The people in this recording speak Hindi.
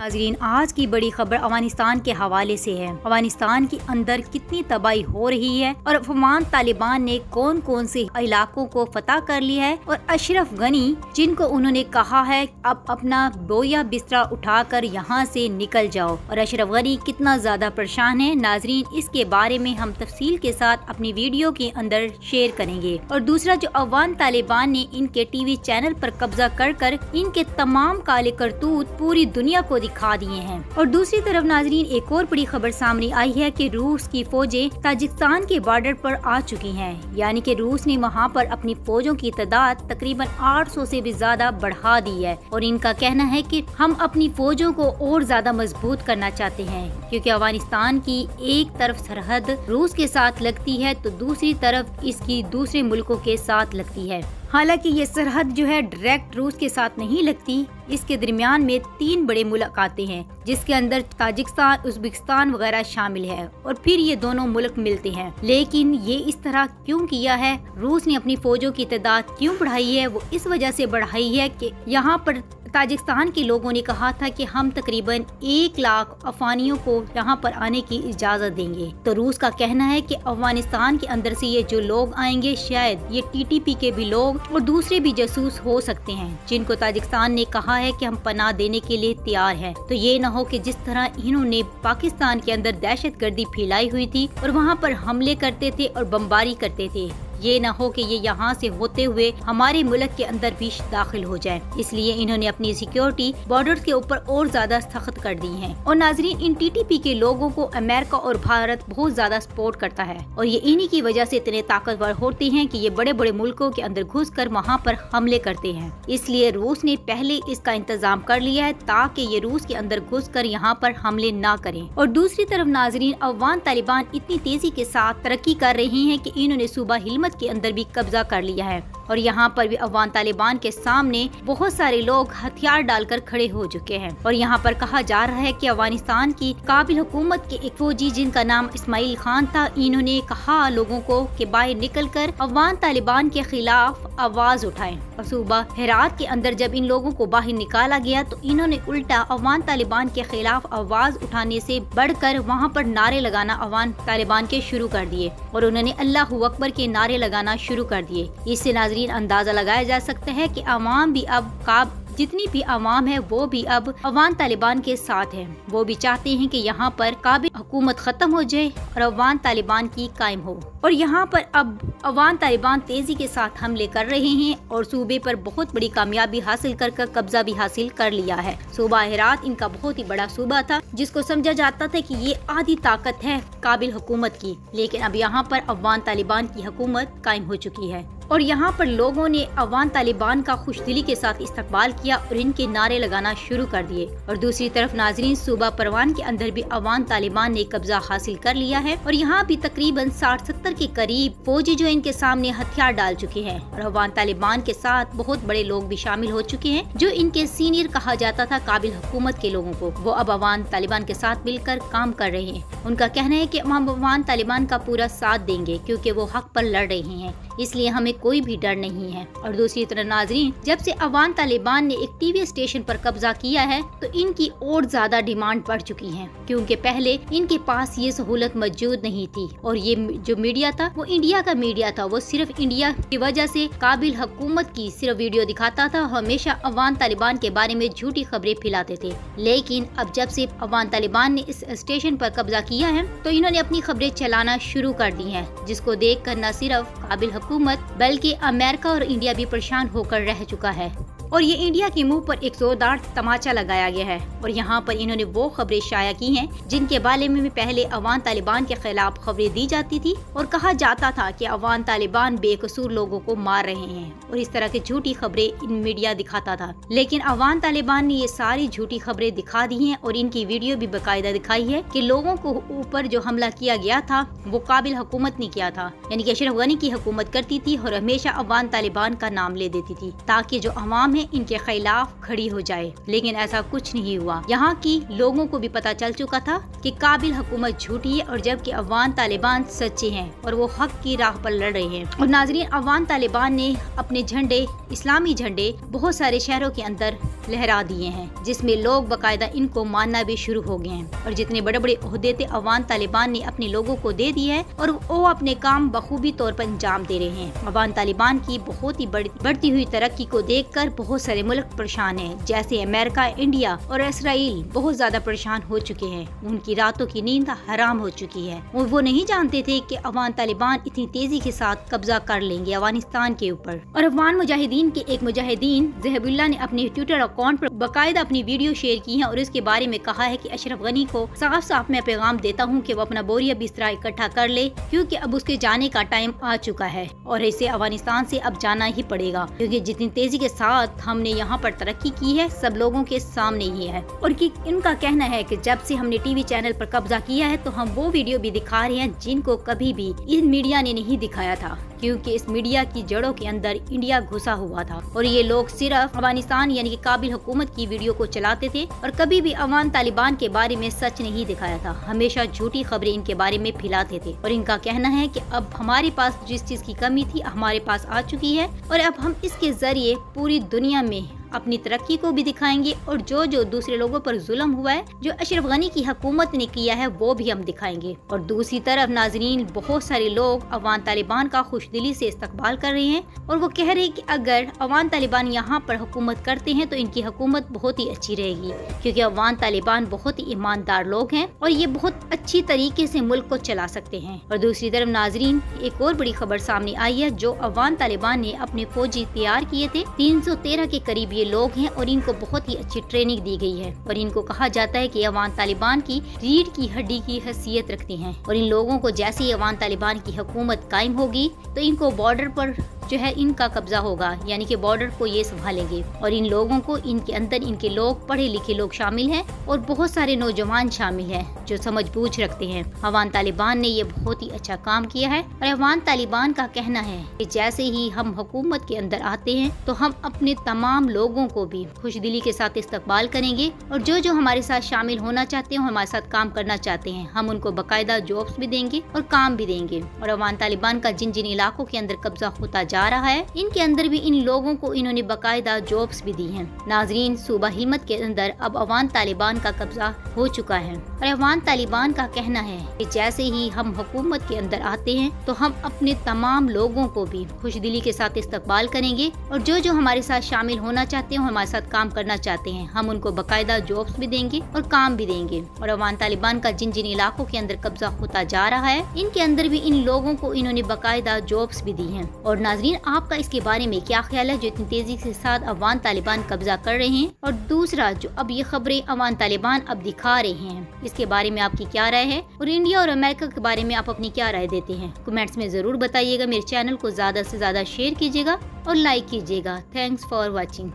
नाज़रीन, आज की बड़ी खबर अफगानिस्तान के हवाले से है। अफगानिस्तान के अंदर कितनी तबाही हो रही है और अफगान तालिबान ने कौन कौन से इलाकों को फतह कर लिया है और अशरफ गनी जिनको उन्होंने कहा है अब अपना बोया बिस्तरा उठाकर यहाँ से निकल जाओ, और अशरफ गनी कितना ज्यादा परेशान है। नाज़रीन, इसके बारे में हम तफसील के साथ अपनी वीडियो के अंदर शेयर करेंगे। और दूसरा, जो अफगान तालिबान ने इनके टीवी चैनल पर कब्जा कर इनके तमाम काले करतूत पूरी दुनिया को दिखा दिए हैं। और दूसरी तरफ नाजरीन, एक और बड़ी खबर सामने आई है कि रूस की फौजें ताजिकिस्तान के बॉर्डर पर आ चुकी हैं। यानी कि रूस ने वहां पर अपनी फौजों की तादाद तकरीबन 800 से भी ज्यादा बढ़ा दी है। और इनका कहना है कि हम अपनी फौजों को और ज्यादा मजबूत करना चाहते हैं, क्योंकि अफगानिस्तान की एक तरफ सरहद रूस के साथ लगती है तो दूसरी तरफ इसकी दूसरे मुल्कों के साथ लगती है। हालांकि ये सरहद जो है डायरेक्ट रूस के साथ नहीं लगती, इसके दरमियान में 3 बड़े मुल्क आते हैं, जिसके अंदर ताजिकिस्तान, उज़्बेकिस्तान वगैरह शामिल है, और फिर ये दोनों मुल्क मिलते हैं। लेकिन ये इस तरह क्यों किया है, रूस ने अपनी फौजों की तादाद क्यों बढ़ाई है, वो इस वजह से बढ़ाई है कि यहाँ पर ताजिकिस्तान के लोगों ने कहा था कि हम तकरीबन 1 लाख अफगानियों को यहाँ पर आने की इजाजत देंगे। तो रूस का कहना है कि अफगानिस्तान के अंदर से ये जो लोग आएंगे शायद ये टीटीपी के भी लोग और दूसरे भी जासूस हो सकते हैं, जिनको ताजिकिस्तान ने कहा है कि हम पनाह देने के लिए तैयार हैं। तो ये न हो कि जिस तरह इन्होंने पाकिस्तान के अंदर दहशतगर्दी फैलाई हुई थी और वहाँ पर हमले करते थे और बमबारी करते थे, ये न हो कि ये यहाँ से होते हुए हमारे मुल्क के अंदर भी दाखिल हो जाए। इसलिए इन्होंने अपनी सिक्योरिटी बॉर्डर के ऊपर और ज्यादा सख्त कर दी है। और नाजरीन, इन टीटीपी के लोगों को अमेरिका और भारत बहुत ज्यादा सपोर्ट करता है, और ये इन्हीं की वजह से इतने ताकतवर होते हैं कि ये बड़े बड़े मुल्कों के अंदर घुसकर वहाँ पर हमले करते हैं। इसलिए रूस ने पहले इसका इंतजाम कर लिया है ताकि ये रूस के अंदर घुसकर यहाँ पर हमले ना करें। और दूसरी तरफ नाजरीन, अफगान तालिबान इतनी तेजी के साथ तरक्की कर रही है कि इन्होंने सूबा हिलमत के अंदर भी कब्जा कर लिया है, और यहाँ पर भी अफगान तालिबान के सामने बहुत सारे लोग हथियार डालकर खड़े हो चुके हैं। और यहाँ पर कहा जा रहा है कि अफगानिस्तान की काबिल हुकूमत के एक फौजी जिनका नाम इस्माइल खान था, इन्होंने कहा लोगों को कि बाहर निकलकर अफगान तालिबान के खिलाफ आवाज उठाएं। और सूबा हेरात के अंदर जब इन लोगों को बाहर निकाला गया तो इन्होंने उल्टा अफगान तालिबान के खिलाफ आवाज उठाने से बढ़कर वहाँ पर नारे लगाना अफगान तालिबान के शुरू कर दिए, और उन्होंने अल्लाहू अकबर के नारे लगाना शुरू कर दिए। इससे नाजरीन अंदाजा लगाया जा सकता है कि अवाम भी अब जितनी भी अवाम है वो भी अब अफगान तालिबान के साथ है। वो भी चाहते हैं कि यहाँ पर काबिल हुकूमत खत्म हो जाए और अफगान तालिबान की कायम हो। और यहाँ पर अब अफगान तालिबान तेजी के साथ हमले कर रहे हैं और सूबे पर बहुत बड़ी कामयाबी हासिल कर कब्जा भी हासिल कर लिया है। सूबा हेरात इनका बहुत ही बड़ा सूबा था, जिसको समझा जाता था कि ये आधी ताकत है काबिल हुकूमत की, लेकिन अब यहाँ पर अफगान तालिबान की हुकूमत कायम हो चुकी है। और यहाँ पर लोगों ने अफगान तालिबान का खुशदिली के साथ इस्तकबाल किया और इनके नारे लगाना शुरू कर दिए। और दूसरी तरफ नाजरीन, सूबा परवान के अंदर भी अफगान तालिबान ने कब्जा हासिल कर लिया है, और यहाँ भी तकरीबन 60-70 के करीब फौजी जो इनके सामने हथियार डाल चुके हैं। और अफगान तालिबान के साथ बहुत बड़े लोग भी शामिल हो चुके हैं, जो इनके सीनियर कहा जाता था काबिल हुकूमत के लोगों को, वो अब अफगान तालिबान के साथ मिलकर काम कर रहे हैं। उनका कहना है कि हम अफगान तालिबान का पूरा साथ देंगे क्योंकि वो हक पर लड़ रहे हैं, इसलिए हमें कोई भी डर नहीं है। और दूसरी तरफ नाजरीन, जब से अफगान तालिबान ने एक टीवी स्टेशन पर कब्जा किया है तो इनकी और ज्यादा डिमांड बढ़ चुकी है, क्योंकि पहले इनके पास ये सहूलत मौजूद नहीं थी। और ये जो मीडिया था वो इंडिया का मीडिया था, वो सिर्फ इंडिया की वजह से काबिल हुकूमत की सिर्फ वीडियो दिखाता था, हमेशा अफगान तालिबान के बारे में झूठी खबरें फैलाते थे। लेकिन अब जब से अफगान तालिबान ने इस स्टेशन पर कब्जा किया है तो इन्होंने अपनी खबरें चलाना शुरू कर दी है, जिसको देख कर न सिर्फ काबिल हुकूमत बल्कि अमेरिका और इंडिया भी परेशान होकर रह चुका है। और ये इंडिया के मुंह पर एक जोरदार तमाचा लगाया गया है, और यहाँ पर इन्होंने वो खबरें शाया की हैं जिनके बारे में पहले अफगान तालिबान के खिलाफ खबरें दी जाती थी और कहा जाता था कि अफगान तालिबान बेकसूर लोगों को मार रहे हैं, और इस तरह की झूठी खबरें इन मीडिया दिखाता था। लेकिन अफगान तालिबान ने ये सारी झूठी खबरें दिखा दी हैं और इनकी वीडियो भी बाकायदा दिखाई है कि लोगों को ऊपर जो हमला किया गया था वो काबिल हुकूमत ने किया था, यानी कि अशरफ गनी की हुकूमत करती थी और हमेशा अफगान तालिबान का नाम ले देती थी, ताकि जो अवाम है हैं इनके खिलाफ खड़ी हो जाए, लेकिन ऐसा कुछ नहीं हुआ। यहाँ की लोगों को भी पता चल चुका था कि काबिल हुकूमत झूठी है और जबकि अफगान तालिबान सच्चे हैं और वो हक की राह पर लड़ रहे हैं। और नाजरीन, अफगान तालिबान ने अपने झंडे, इस्लामी झंडे बहुत सारे शहरों के अंदर लहरा दिए हैं, जिसमें लोग बाकायदा इनको मानना भी शुरू हो गए हैं। और जितने बड़े बड़े ओहदे थे अफगान तालिबान ने अपने लोगों को दे दिए हैं और वो अपने काम बखूबी तौर पर अंजाम दे रहे हैं। अफगान तालिबान की बहुत ही बढ़ती हुई तरक्की को देखकर बहुत सारे मुल्क परेशान हैं, जैसे अमेरिका, इंडिया और इसराइल बहुत ज्यादा परेशान हो चुके हैं। उनकी रातों की नींद हराम हो चुकी है और वो नहीं जानते थे कि अफगान तालिबान इतनी तेजी के साथ कब्जा कर लेंगे अफगानिस्तान के ऊपर। और अफगान मुजाहिदीन के एक मुजाहिदीन ज़हबुल्लाह ने अपने ट्विटर अकाउंट पर बाकायदा अपनी वीडियो शेयर की है और इसके बारे में कहा है कि अशरफ गनी को साफ साफ मैं पैगाम देता हूं कि वो अपना बोरिया बिस्तरा इकट्ठा कर ले, क्योंकि अब उसके जाने का टाइम आ चुका है और इसे अफगानिस्तान से अब जाना ही पड़ेगा, क्योंकि जितनी तेजी के साथ हमने यहाँ पर तरक्की की है सब लोगों के सामने ही है। और कि इनका कहना है कि जब से हमने टीवी चैनल पर कब्जा किया है तो हम वो वीडियो भी दिखा रहे हैं जिनको कभी भी इन मीडिया ने नहीं दिखाया था, क्योंकि इस मीडिया की जड़ों के अंदर इंडिया घुसा हुआ था और ये लोग सिर्फ अफगानिस्तान यानी कि काबिल हुकूमत की वीडियो को चलाते थे और कभी भी अफगान तालिबान के बारे में सच नहीं दिखाया था। हमेशा झूठी खबरें इनके बारे में फैलाते थे और इनका कहना है कि अब हमारे पास जिस चीज की कमी थी हमारे पास आ चुकी है और अब हम इसके जरिए पूरी दुनिया में अपनी तरक्की को भी दिखाएंगे और जो जो दूसरे लोगों पर जुल्म हुआ है, जो अशरफ गनी की हुकूमत ने किया है, वो भी हम दिखाएंगे। और दूसरी तरफ नाजरीन, बहुत सारे लोग अफगान तालिबान का खुशदिली से इस्तकबाल कर रहे हैं और वो कह रहे हैं कि अगर अफगान तालिबान यहाँ पर हुकूमत करते हैं तो इनकी हुकूमत बहुत ही अच्छी रहेगी, क्योंकि अफगान तालिबान बहुत ही ईमानदार लोग हैं और ये बहुत अच्छी तरीके से मुल्क को चला सकते हैं। और दूसरी तरफ नाजरीन, एक और बड़ी खबर सामने आई है, जो अफगान तालिबान ने अपने फौजी तैयार किए थे, 313 के करीब ये लोग हैं और इनको बहुत ही अच्छी ट्रेनिंग दी गई है और इनको कहा जाता है कि अफगान तालिबान की रीढ़ की हड्डी की हैसियत रखते हैं। और इन लोगों को जैसे ही अफगान तालिबान की हुकूमत कायम होगी तो इनको बॉर्डर पर जो है इनका कब्जा होगा, यानी कि बॉर्डर को ये संभालेंगे। और इन लोगों को इनके अंदर इनके लोग, पढ़े लिखे लोग शामिल हैं और बहुत सारे नौजवान शामिल हैं जो समझ बूझ रखते हैं। अफगान तालिबान ने ये बहुत ही अच्छा काम किया है और अफगान तालिबान का कहना है कि जैसे ही हम हुकूमत के अंदर आते हैं तो हम अपने तमाम लोगों को भी खुशदिली के साथ इस्तकबाल करेंगे और जो जो हमारे साथ शामिल होना चाहते हैं, हमारे साथ काम करना चाहते हैं, हम उनको बाकायदा जॉब्स भी देंगे और काम भी देंगे। और अफगान तालिबान का जिन जिन इलाकों के अंदर कब्जा होता जा रहा है, इनके अंदर भी इन लोगों को इन्होंने बाकायदा जॉब्स भी दी हैं। नाजरीन, सूबा हिलमत के अंदर अब अफगान तालिबान का कब्जा हो चुका है और अफगान तालिबान का कहना है कि जैसे ही हम हुकूमत के अंदर आते हैं तो हम अपने तमाम लोगों को भी खुशदिली के साथ इस्तकबाल करेंगे और जो जो हमारे साथ शामिल होना चाहते हैं, हमारे साथ काम करना चाहते हैं, हम उनको बाकायदा जॉब्स भी देंगे और काम भी देंगे। और अफगान तालिबान का जिन जिन इलाकों के अंदर कब्जा होता जा रहा है, इनके अंदर भी इन लोगों को इन्होंने बाकायदा जॉब्स भी दी हैं। और नाजरीन, आपका इसके बारे में क्या ख्याल है जो इतनी तेजी के साथ अफगान तालिबान कब्जा कर रहे हैं? और दूसरा, जो अब ये खबरें अफगान तालिबान अब दिखा रहे हैं, इसके बारे में आपकी क्या राय है? और इंडिया और अमेरिका के बारे में आप अपनी क्या राय देते हैं? कमेंट्स में जरूर बताइएगा। मेरे चैनल को ज्यादा से ज्यादा शेयर कीजिएगा और लाइक कीजिएगा। Thanks for watching.